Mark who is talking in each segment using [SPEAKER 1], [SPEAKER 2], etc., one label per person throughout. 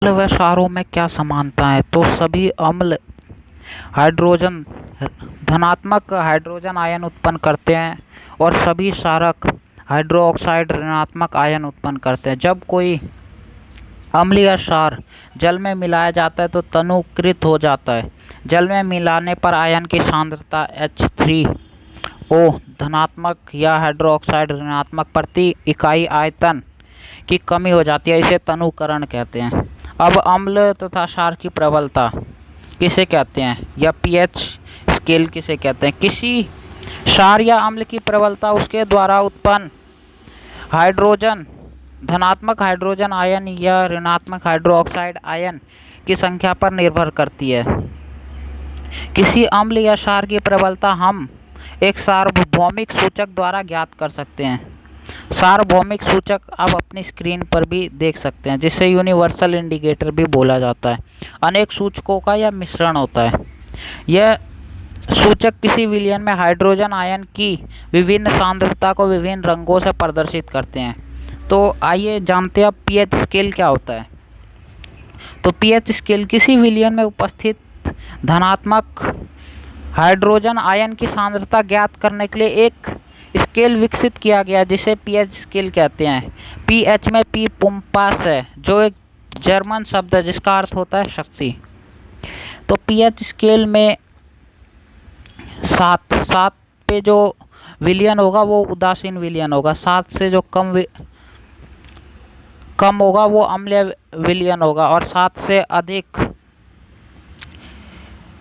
[SPEAKER 1] अम्ल व क्षारों में क्या समानता है? तो सभी अम्ल हाइड्रोजन धनात्मक हाइड्रोजन आयन उत्पन्न करते हैं और सभी क्षारक हाइड्रोक्साइड ऋणात्मक आयन उत्पन्न करते हैं। जब कोई अम्ल या क्षार जल में मिलाया जाता है तो तनुकृत हो जाता है। जल में मिलाने पर आयन की सांद्रता H3O धनात्मक या हाइड्रोक्साइड ऋणात्मक प्रति इकाई आयतन की कमी हो जाती है। इसे तनुकरण कहते हैं। अब अम्ल तथा क्षार की प्रबलता किसे कहते हैं या पीएच स्केल किसे कहते हैं? किसी क्षार या अम्ल की प्रबलता उसके द्वारा उत्पन्न हाइड्रोजन धनात्मक हाइड्रोजन आयन या ऋणात्मक हाइड्रोक्साइड आयन की संख्या पर निर्भर करती है। किसी अम्ल या क्षार की प्रबलता हम एक सार्वभौमिक सूचक द्वारा ज्ञात कर सकते हैं। सार्वभौमिक सूचक आप अपनी स्क्रीन पर भी देख सकते हैं, जिसे यूनिवर्सल इंडिकेटर भी बोला जाता है। अनेक सूचकों का यह मिश्रण होता है। यह सूचक किसी विलयन में हाइड्रोजन आयन की विभिन्न सांद्रता को विभिन्न रंगों से प्रदर्शित करते हैं। तो आइए जानते हैं अब पीएच स्केल क्या होता है। तो पीएच स्केल किसी विलयन में उपस्थित धनात्मक हाइड्रोजन आयन की सांद्रता ज्ञात करने के लिए एक स्केल विकसित किया गया, जिसे पीएच स्केल कहते हैं। पीएच में पी पुम्पास है, जो एक जर्मन शब्द है जिसका अर्थ होता है शक्ति। तो पीएच स्केल में 7 पे जो विलयन होगा वो उदासीन विलयन होगा। 7 से जो कम होगा वो अम्लीय विलयन होगा और 7 से अधिक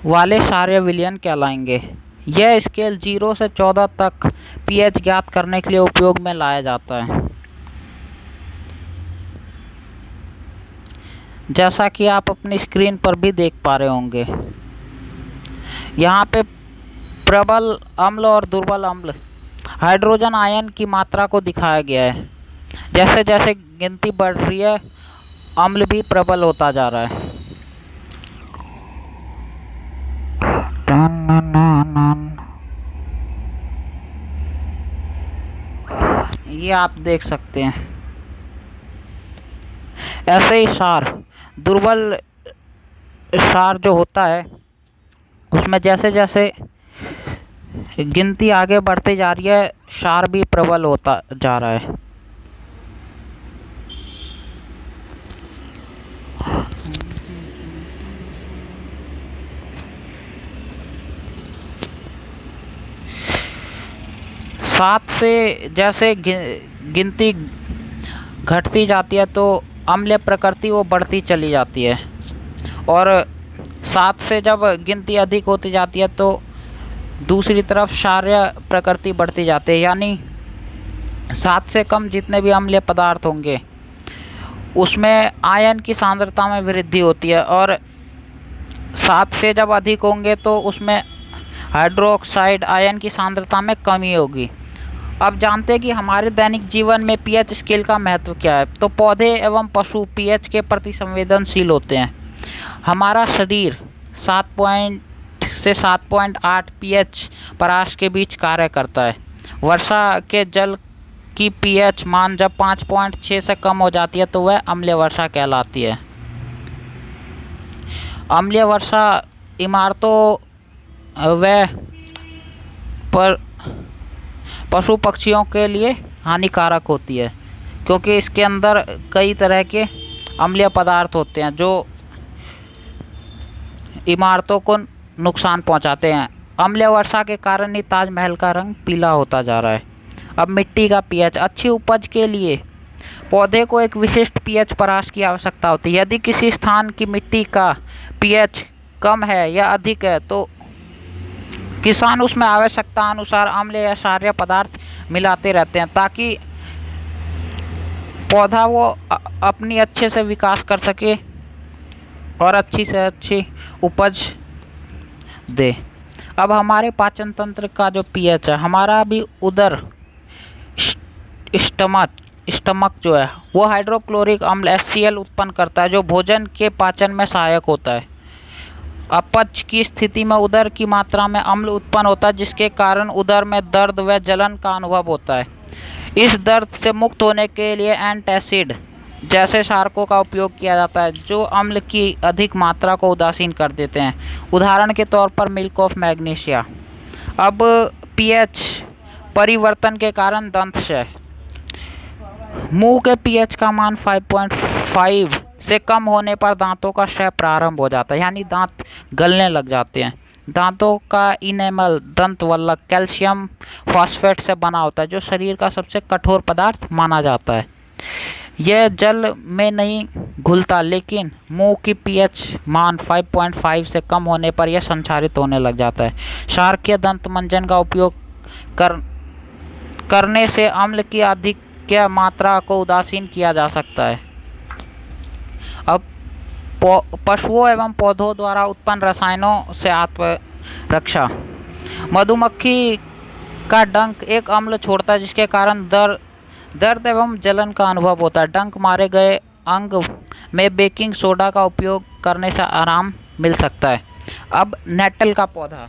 [SPEAKER 1] वाले क्षारीय विलयन कहलाएंगे। यह स्केल 0 से 14 तक पीएच ज्ञात करने के लिए उपयोग में लाया जाता है। जैसा कि आप अपनी स्क्रीन पर भी देख पा रहे होंगे, यहाँ पे प्रबल अम्ल और दुर्बल अम्ल हाइड्रोजन आयन की मात्रा को दिखाया गया है। जैसे जैसे गिनती बढ़ रही है, अम्ल भी प्रबल होता जा रहा है। ये आप देख सकते हैं। ऐसे ही क्षार दुर्बल क्षार जो होता है उसमें जैसे जैसे गिनती आगे बढ़ती जा रही है, क्षार भी प्रबल होता जा रहा है। सात से जैसे गिनती घटती जाती है तो अम्लीय प्रकृति वो बढ़ती चली जाती है, और 7 से जब गिनती अधिक होती जाती है तो दूसरी तरफ क्षारीय प्रकृति बढ़ती जाती है। यानी 7 से कम जितने भी अम्लीय पदार्थ होंगे उसमें आयन की सांद्रता में वृद्धि होती है, और 7 से जब अधिक होंगे तो उसमें हाइड्रोक्साइड आयन की सांद्रता में कमी होगी। अब जानते हैं कि हमारे दैनिक जीवन में पीएच स्केल का महत्व क्या है। तो पौधे एवं पशु पीएच के प्रति संवेदनशील होते हैं। हमारा शरीर 7 से 7.8 पीएच परास के बीच कार्य करता है। वर्षा के जल की पीएच मान जब 5.6 से कम हो जाती है तो वह अम्लीय वर्षा कहलाती है। अम्लीय वर्षा इमारतों व पशु पक्षियों के लिए हानिकारक होती है, क्योंकि इसके अंदर कई तरह के अम्लीय पदार्थ होते हैं जो इमारतों को नुकसान पहुंचाते हैं। अम्लीय वर्षा के कारण ही ताजमहल का रंग पीला होता जा रहा है। अब मिट्टी का पीएच। अच्छी उपज के लिए पौधे को एक विशिष्ट पीएच परास की आवश्यकता होती है। यदि किसी स्थान की मिट्टी का पीएच कम है या अधिक है तो किसान उसमें आवश्यकता अनुसार अम्ल या क्षारीय पदार्थ मिलाते रहते हैं, ताकि पौधा वो अपनी अच्छे से विकास कर सके और अच्छी से अच्छी उपज दे। अब हमारे पाचन तंत्र का जो पीएच है, हमारा भी उदर स्टमक जो है वो हाइड्रोक्लोरिक अम्ल HCl उत्पन्न करता है, जो भोजन के पाचन में सहायक होता है। अपच की स्थिति में उदर की मात्रा में अम्ल उत्पन्न होता है, जिसके कारण उदर में दर्द व जलन का अनुभव होता है। इस दर्द से मुक्त होने के लिए एंटासिड जैसे क्षारकों का उपयोग किया जाता है जो अम्ल की अधिक मात्रा को उदासीन कर देते हैं। उदाहरण के तौर पर मिल्क ऑफ मैग्नीशिया। अब पीएच परिवर्तन के कारण दंतक्षय। मुंह के पीएच का मान 5.5 से कम होने पर दांतों का क्षय प्रारंभ हो जाता है, यानी दांत गलने लग जाते हैं। दांतों का इनेमल दंतवल्लक कैल्शियम फॉस्फेट से बना होता है जो शरीर का सबसे कठोर पदार्थ माना जाता है। यह जल में नहीं घुलता, लेकिन मुंह की पीएच मान 5.5 से कम होने पर यह संक्षारित होने लग जाता है। क्षारकीय दंत मंजन का उपयोग करने से अम्ल की अधिक मात्रा को उदासीन किया जा सकता है। अब पशुओं एवं पौधों द्वारा उत्पन्न रसायनों से आत्मरक्षा। मधुमक्खी का डंक एक अम्ल छोड़ता है जिसके कारण दर्द एवं जलन का अनुभव होता है। डंक मारे गए अंग में बेकिंग सोडा का उपयोग करने से आराम मिल सकता है। अब नेटल का पौधा।